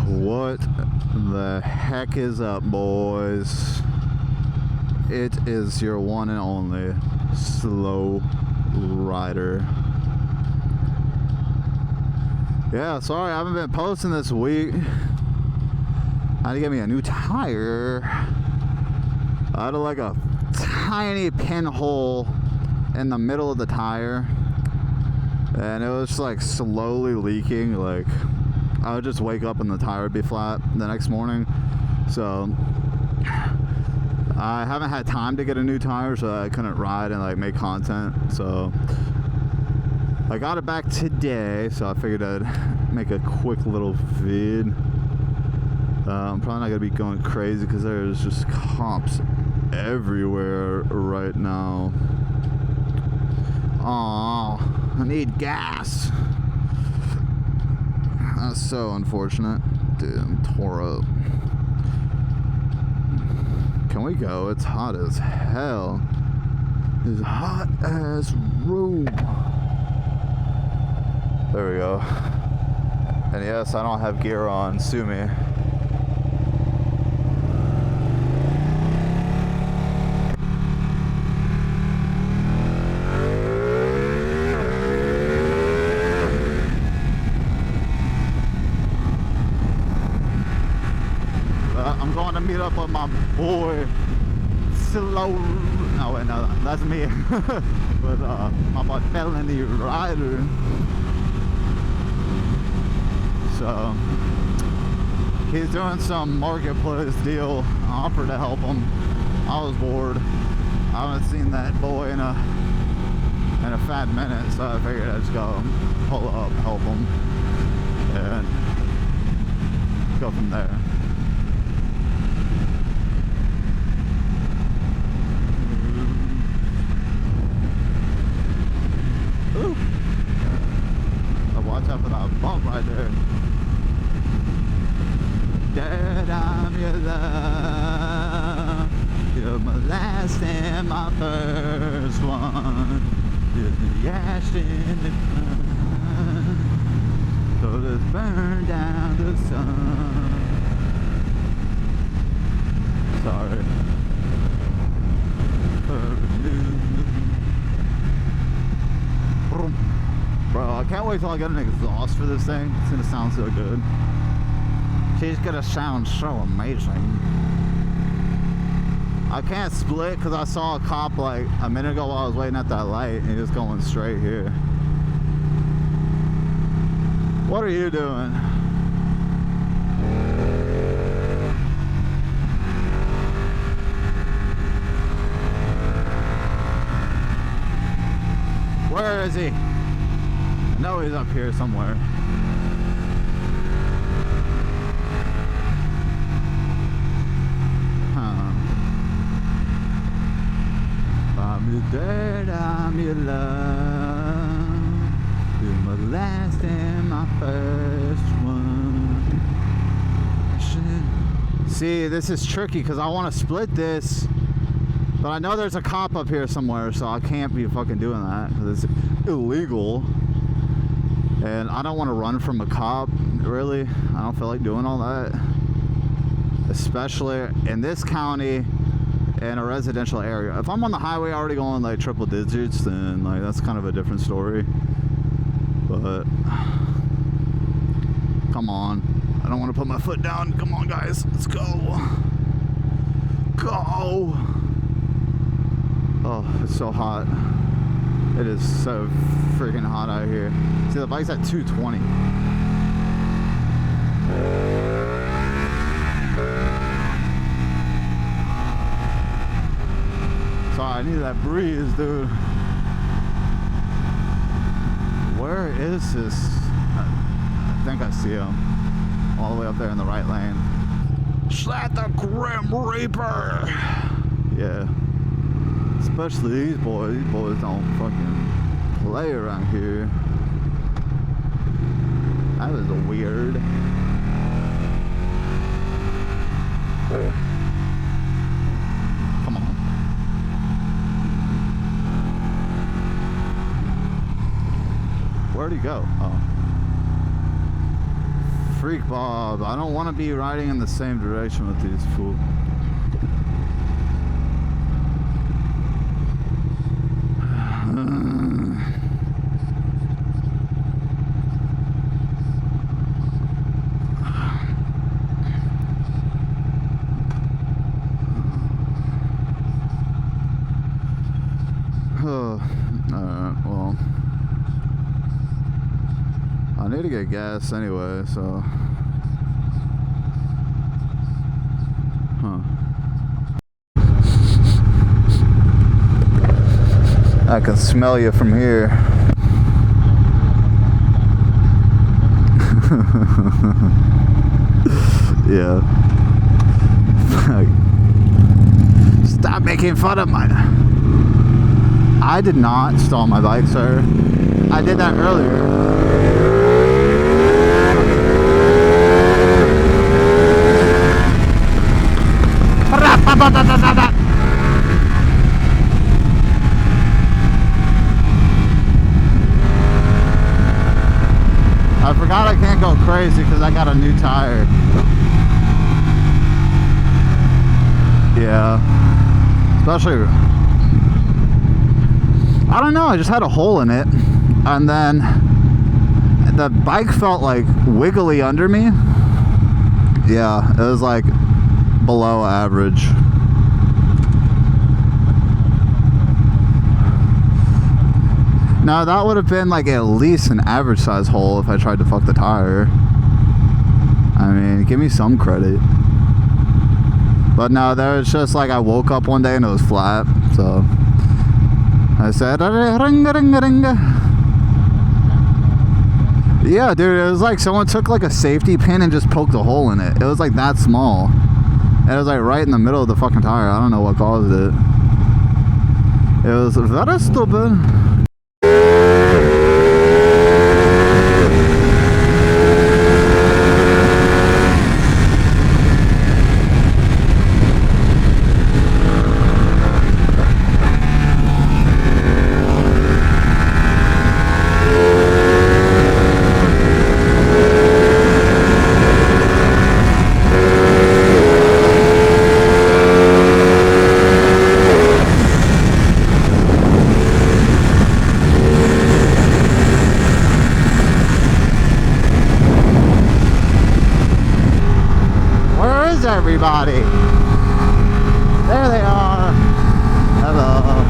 What the heck is up, boys? It is your one and only Slow Rider. Yeah, sorry I haven't been posting this week. I had to get me a new tire. I had like a tiny pinhole in the middle of the tire, and it was just like slowly leaking. Like I would just wake up and the tire would be flat the next morning. So I haven't had time to get a new tire, so I couldn't ride and like make content. So I got it back today, so I figured I'd make a quick little vid. I'm probably not gonna be going crazy because there's just cops everywhere right now. Aw, I need gas. That's so unfortunate. Dude, I'm tore up. Can we go? It's hot as hell. It's hot as room. There we go. And yes, I don't have gear on. Sue me. I'm going to meet up with my boy Slow. No wait, no, that's me. But my boy Felony Rider. So he's doing some marketplace deal. I offered to help him. I was bored. I haven't seen that boy in a fat minute, so I figured I'd just go pull up, help him, and go from there. Ooh. Watch out for that bump right there. Dad, I'm your love. You're my last and my first one. You're the ash in the sun. So let's burn down the sun. Sorry. Bro, I can't wait till I get an exhaust for this thing. It's gonna sound so good. She's gonna sound so amazing. I can't split because I saw a cop like a minute ago while I was waiting at that light, and he was going straight here. What are you doing? Where is he? I know he's up here somewhere. I'm your dad, I'm your love. You're my last and my first one. See, this is tricky because I want to split this, but I know there's a cop up here somewhere, so I can't be fucking doing that because it's illegal. And I don't want to run from a cop, really. I don't feel like doing all that. Especially in this county, in a residential area. If I'm on the highway already going like triple digits, then like that's kind of a different story. But come on. I don't want to put my foot down. Come on, guys. Let's go. Go. Oh, it's so hot. It is so freaking hot out here. See, the bike's at 220. Sorry, I need that breeze, dude. Where is this? I think I see him. All the way up there in the right lane. Slap the Grim Reaper! Yeah. Especially these boys. These boys don't fucking play around here. That was weird. Come on. Where'd he go? Oh. freak Bob. I don't want to be riding in the same direction with these fools. Alright, well, I need to get gas anyway, so I can smell you from here. Yeah. Stop making fun of mine. I did not stall my bike, sir. I did that earlier. I forgot I can't go crazy because I got a new tire. Yeah. Especially, I don't know, I just had a hole in it. And then the bike felt like wiggly under me. Yeah, it was like below average. Now that would have been like at least an average size hole if I tried to fuck the tire. I mean, give me some credit. But no, there was just like I woke up one day and it was flat. So I said, ringa, ringa, ringa. Yeah, dude, it was like someone took like a safety pin and just poked a hole in it. It was like that small. And it was like right in the middle of the fucking tire. I don't know what caused it. It was very stupid. Everybody, there they are. Hello.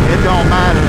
It don't matter.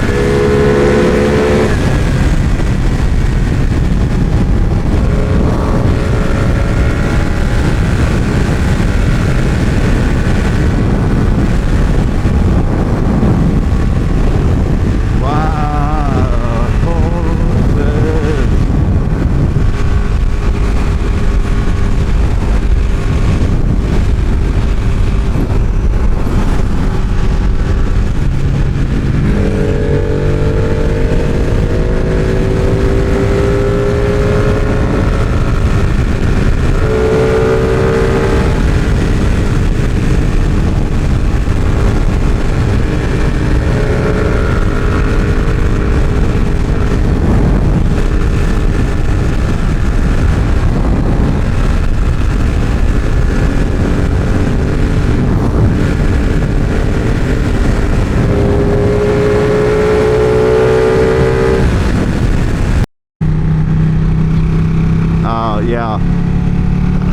Yeah,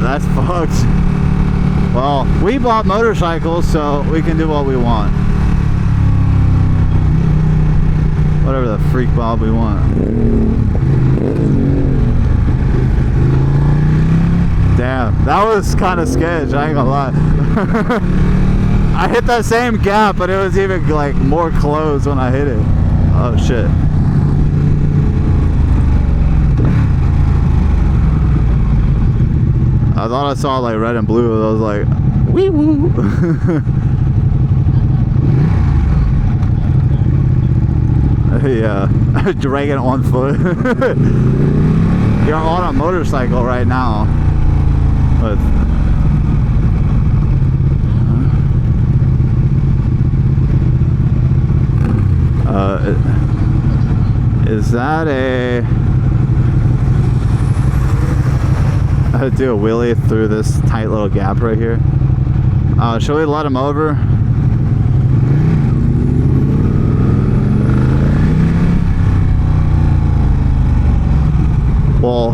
that's fucked. Well, we bought motorcycles, so we can do what we want. Whatever the freak Bob we want. Damn, that was kind of sketch, I ain't gonna lie. I hit that same gap, but it was even like more closed when I hit it. Oh shit. I thought I saw like red and blue. I was like, wee woo. Yeah, dragging on foot. You're on a motorcycle right now. But is that a... I do a wheelie through this tight little gap right here. Should we let him over? Well,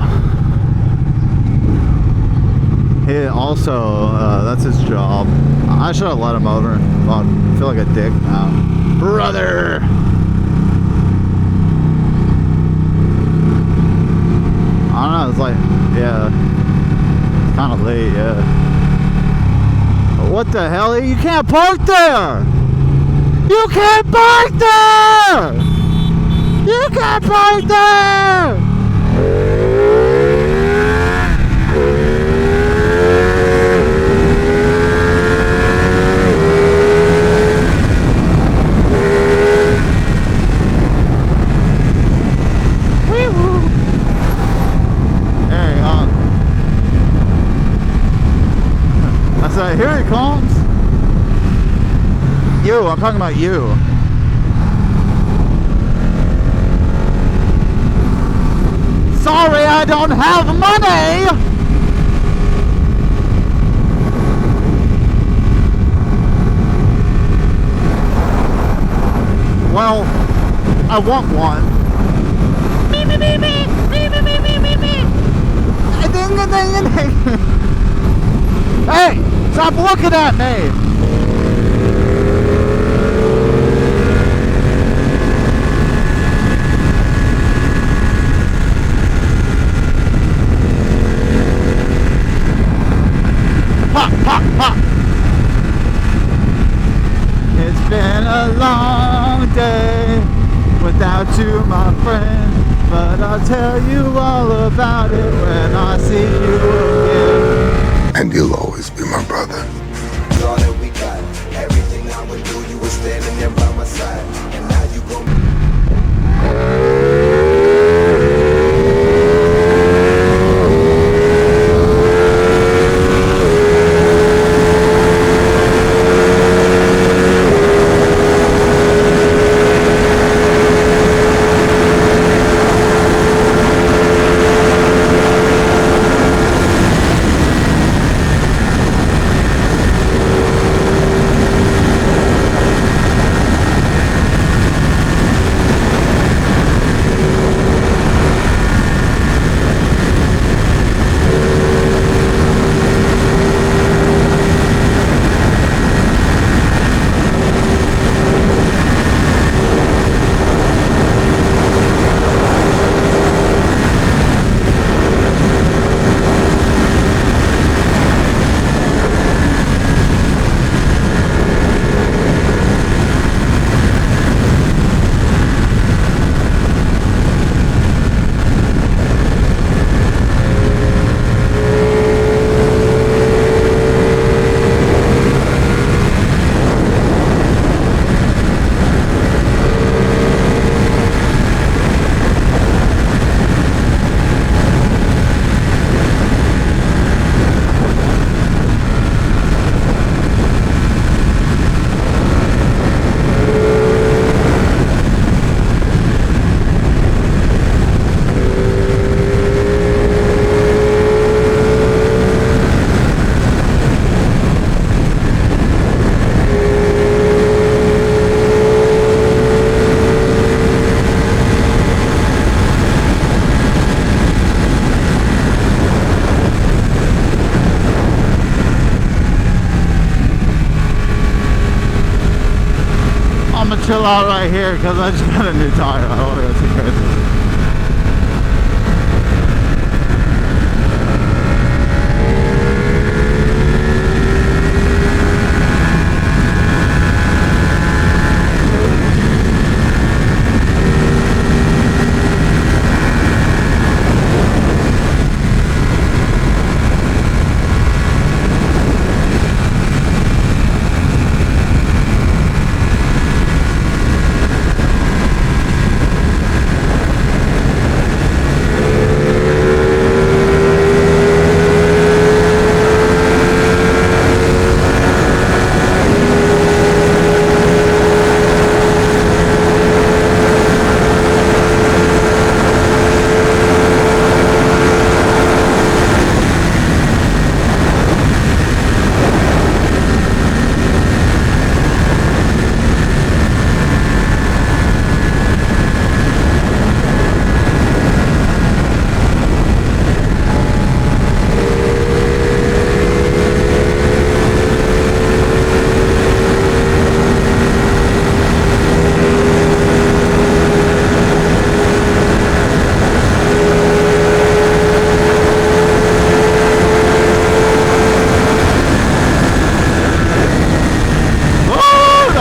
he also, that's his job. I should have let him over. I feel like a dick now. Brother! I don't know, it's like, yeah. It's kind of late, yeah. What the hell? You can't park there! You can't park there! You can't park there! Here he comes. You, I'm talking about you. Sorry, I don't have money. Well, I want one. Beep, beep, beep, beep, beep, beep, beep, beep, beep. Ding, ding, ding, ding. Hey! Stop looking at me! Pop, pop, pop! It's been a long day without you, my friend, but I'll tell you all about it when I see you again. And you'll always be my brother. All that we got, everything I would do, you were standing there by my side, and now you gon' chill out right here because I just got a new tire. I don't want to go too crazy.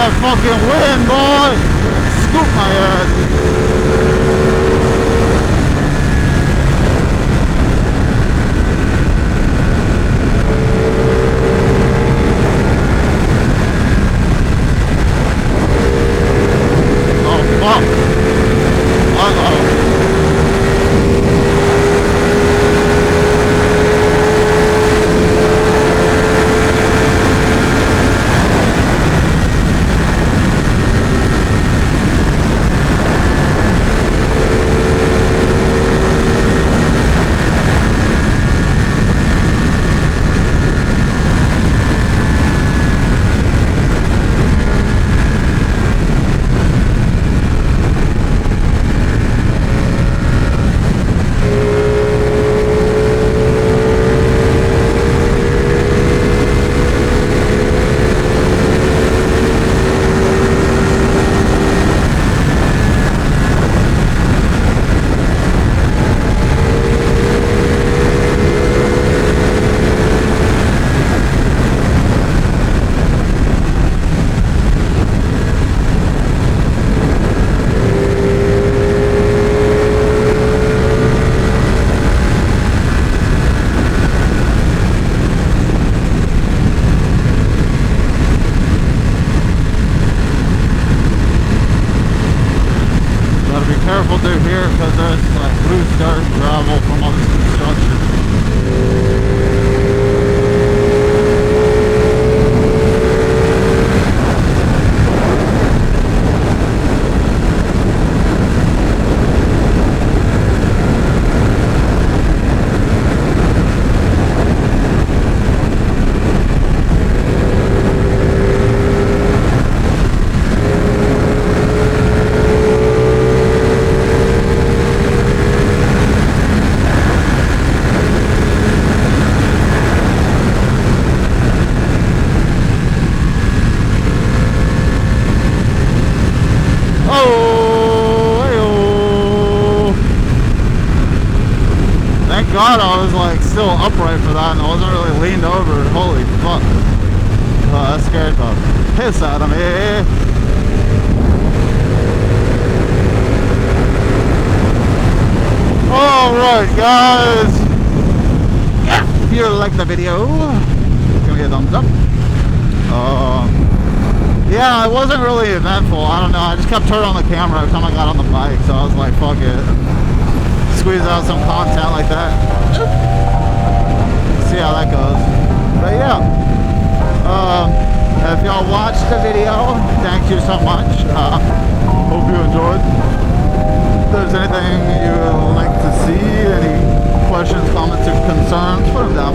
that fucking wind, boy! Scoop my ass. Oh, fuck. Uh-oh. Careful through here because there's like loose dirt gravel from all this construction. Thank God I was like still upright for that and I wasn't really leaned over. Holy fuck. That scared the piss out of me. Alright guys. If you like the video, give me a thumbs up. Yeah, it wasn't really eventful. I don't know. I just kept turning on the camera every time I got on the bike, so I was like, fuck it. Squeeze out some content like that. See how that goes. But yeah, if y'all watched the video, thank you so much. Hope you enjoyed. If there's anything you would like to see, any questions, comments, or concerns, put them down